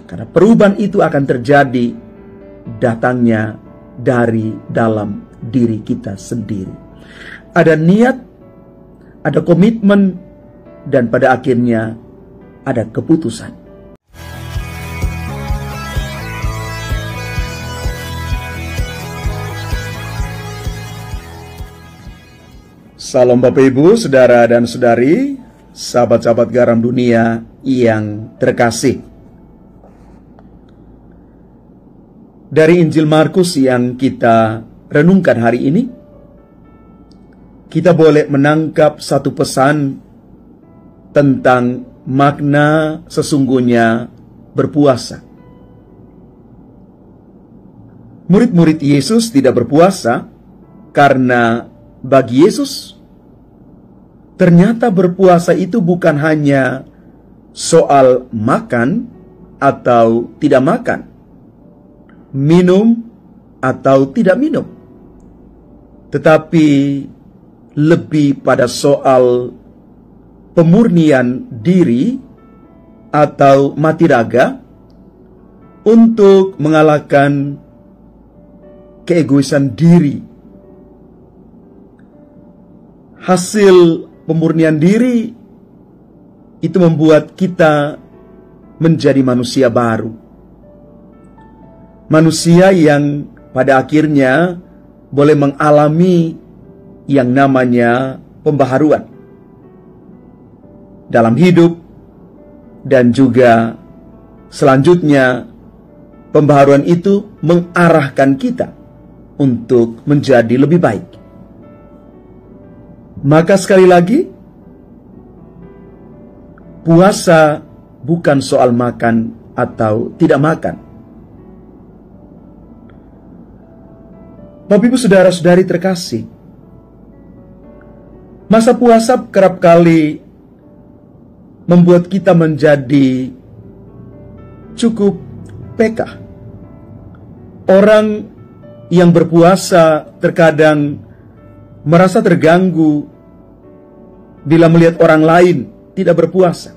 Karena perubahan itu akan terjadi datangnya dari dalam diri kita sendiri. Ada niat, ada komitmen, dan pada akhirnya ada keputusan. Salam Bapak Ibu, Saudara dan Saudari, sahabat-sahabat garam dunia yang terkasih. Dari Injil Markus yang kita renungkan hari ini, kita boleh menangkap satu pesan tentang makna sesungguhnya berpuasa. Murid-murid Yesus tidak berpuasa karena bagi Yesus ternyata berpuasa itu bukan hanya soal makan atau tidak makan, minum atau tidak minum, tetapi lebih pada soal pemurnian diri atau mati raga untuk mengalahkan keegoisan diri. Hasil pemurnian diri itu membuat kita menjadi manusia baru. Manusia yang pada akhirnya boleh mengalami yang namanya pembaharuan dalam hidup, dan juga selanjutnya pembaharuan itu mengarahkan kita untuk menjadi lebih baik. Maka sekali lagi, puasa bukan soal makan atau tidak makan. Bapak Ibu Saudara-saudari terkasih, masa puasa kerap kali membuat kita menjadi cukup peka. Orang yang berpuasa terkadang merasa terganggu bila melihat orang lain tidak berpuasa.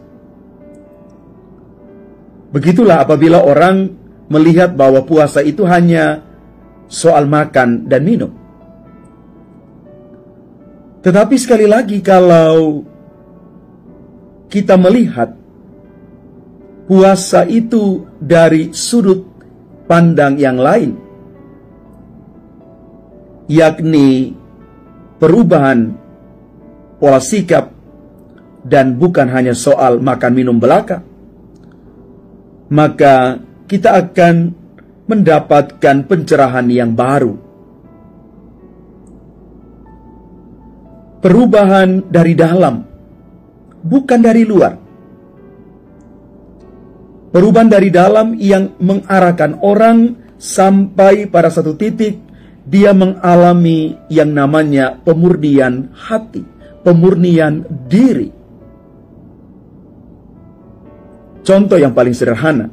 Begitulah apabila orang melihat bahwa puasa itu hanya soal makan dan minum. Tetapi sekali lagi, kalau kita melihat puasa itu dari sudut pandang yang lain, yakni perubahan pola sikap dan bukan hanya soal makan minum belaka, maka kita akan mendapatkan pencerahan yang baru. Perubahan dari dalam, bukan dari luar. Perubahan dari dalam yang mengarahkan orang sampai pada satu titik dia mengalami yang namanya pemurnian hati, pemurnian diri. Contoh yang paling sederhana,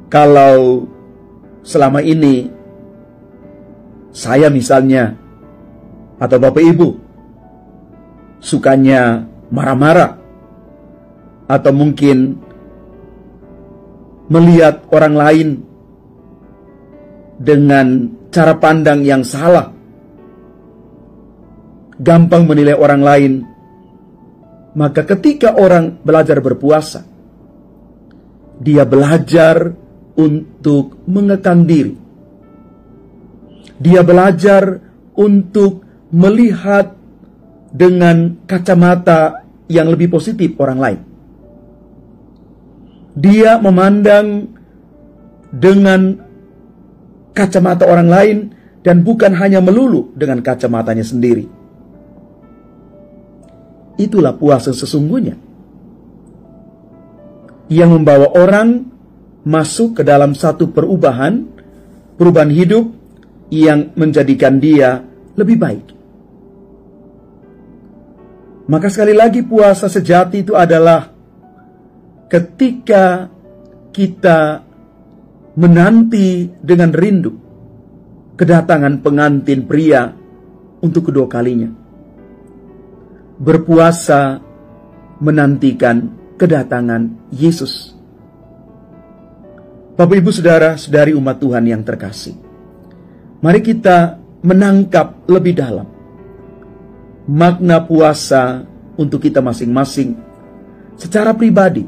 kalau selama ini saya misalnya atau Bapak Ibu sukanya marah-marah, atau mungkin melihat orang lain dengan cara pandang yang salah, gampang menilai orang lain, maka ketika orang belajar berpuasa, dia belajar untuk mengekang diri. Dia belajar untuk melihat dengan kacamata yang lebih positif orang lain. Dia memandang dengan kacamata orang lain dan bukan hanya melulu dengan kacamatanya sendiri. Itulah puasa sesungguhnya, yang membawa orang masuk ke dalam satu perubahan hidup yang menjadikan dia lebih baik. Maka sekali lagi, puasa sejati itu adalah ketika kita menanti dengan rindu kedatangan pengantin pria untuk kedua kalinya. Berpuasa menantikan kedatangan Yesus. Bapak, Ibu, Saudara-saudari umat Tuhan yang terkasih, mari kita menangkap lebih dalam makna puasa untuk kita masing-masing secara pribadi,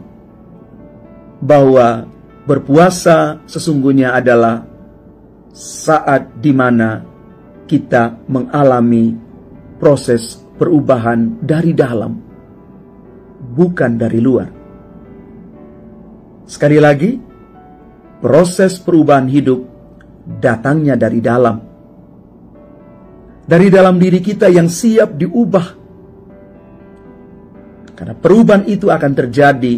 bahwa berpuasa sesungguhnya adalah saat di mana kita mengalami proses perubahan dari dalam, bukan dari luar. Sekali lagi, proses perubahan hidup datangnya dari dalam. Dari dalam diri kita yang siap diubah. Karena perubahan itu akan terjadi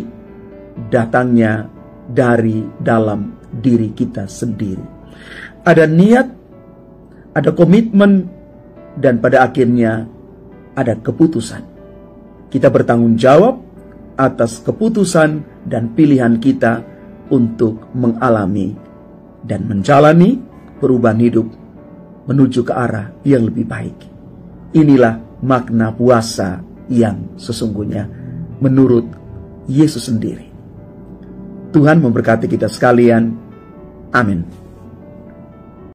datangnya dari dalam diri kita sendiri. Ada niat, ada komitmen, dan pada akhirnya ada keputusan. Kita bertanggung jawab atas keputusan dan pilihan kita untuk mengalami dan menjalani perubahan hidup menuju ke arah yang lebih baik. Inilah makna puasa yang sesungguhnya menurut Yesus sendiri. Tuhan memberkati kita sekalian. Amin.